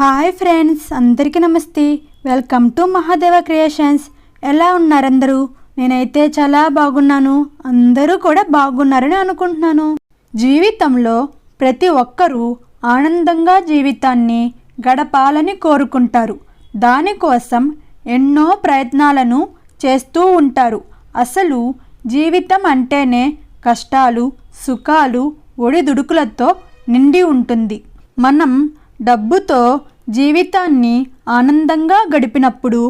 Hi friends, అందరికీ నమస్తే. Welcome to Mahadeva creations. ఎలా ఉన్నారు అందరూ? నేనైతే చాలా బాగున్నాను. అందరూ కూడా బాగున్నారని అనుకుంటున్నాను. జీవితంలో ప్రతి ఒక్కరూ ఆనందంగా జీవితాన్ని గడపాలని కోరుకుంటారు. దానికోసం ఎన్నో ప్రయత్నాలను చేస్తూ ఉంటారు. అసలు జీవితం అంటేనే కష్టాలు, సుఖాలు, ఒడిదుడుకులతో నిండి ఉంటుంది. మనం డబ్బుతో జీవితాన్ని ఆనందంగా గడిపినప్పుడు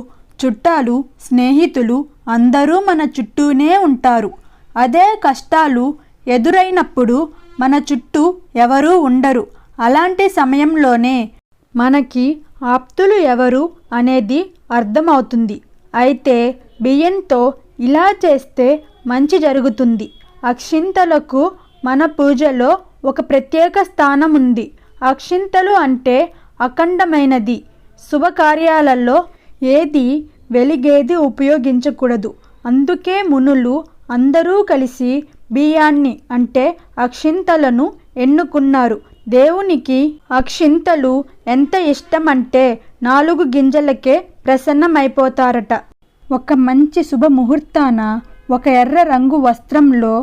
చుట్టాలు, స్నేహితులు అందరూ మన చుట్టూనే ఉంటారు. అదే కష్టాలు ఎదురైనప్పుడు మన చుట్టూ ఎవరూ ఉండరు. అలాంటి సమయంలోనే మనకి ఆప్తులు ఎవరు అనేది అర్థమవుతుంది. అయితే బియ్యంతో ఇలా చేస్తే మంచి జరుగుతుంది. అక్షింతలకు మన పూజలో ఒక ప్రత్యేక స్థానం ఉంది. అక్షింతలు అంటే అఖండమైనది. శుభకార్యాలలో ఏది వెలిగేది ఉపయోగించకూడదు. అందుకే మునులు అందరూ కలిసి బియ్యాన్ని అంటే అక్షింతలను ఎన్నుకున్నారు. దేవునికి అక్షింతలు ఎంత ఇష్టమంటే 4 గింజలకే ప్రసన్నమైపోతారట. ఒక మంచి శుభముహూర్తాన ఒక ఎర్ర రంగు వస్త్రంలో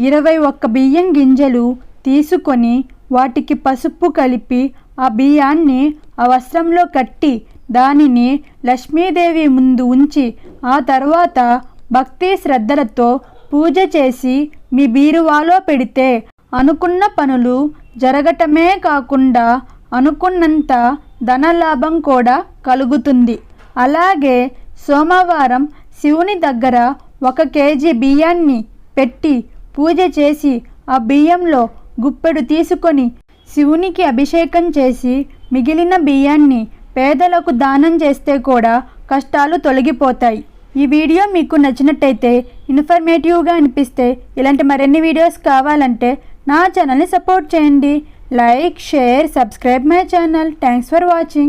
21 బియ్యం గింజలు తీసుకొని వాటికి పసుపు కలిపి ఆ బియ్యాన్ని ఆ వస్త్రంలో కట్టి దానిని లక్ష్మీదేవి ముందు ఉంచి ఆ తర్వాత భక్తి శ్రద్ధలతో పూజ చేసి మీ బీరువాలో పెడితే అనుకున్న పనులు జరగటమే కాకుండా అనుకున్నంత ధనలాభం కూడా కలుగుతుంది. అలాగే సోమవారం శివుని దగ్గర 1 కేజీ బియ్యాన్ని పెట్టి పూజ చేసి ఆ బియ్యంలో గుప్పెడు తీసుకొని శివునికి అభిషేకం చేసి మిగిలిన బియ్యాన్ని పేదలకు దానం చేస్తే కూడా కష్టాలు తొలగిపోతాయి. ఈ వీడియో మీకు నచ్చినట్టయితే, ఇన్ఫర్మేటివ్గా అనిపిస్తే ఇలాంటి మరిన్ని వీడియోస్ కావాలంటే నా ఛానల్ని సపోర్ట్ చేయండి. Like, share, subscribe my channel. Thanks for watching.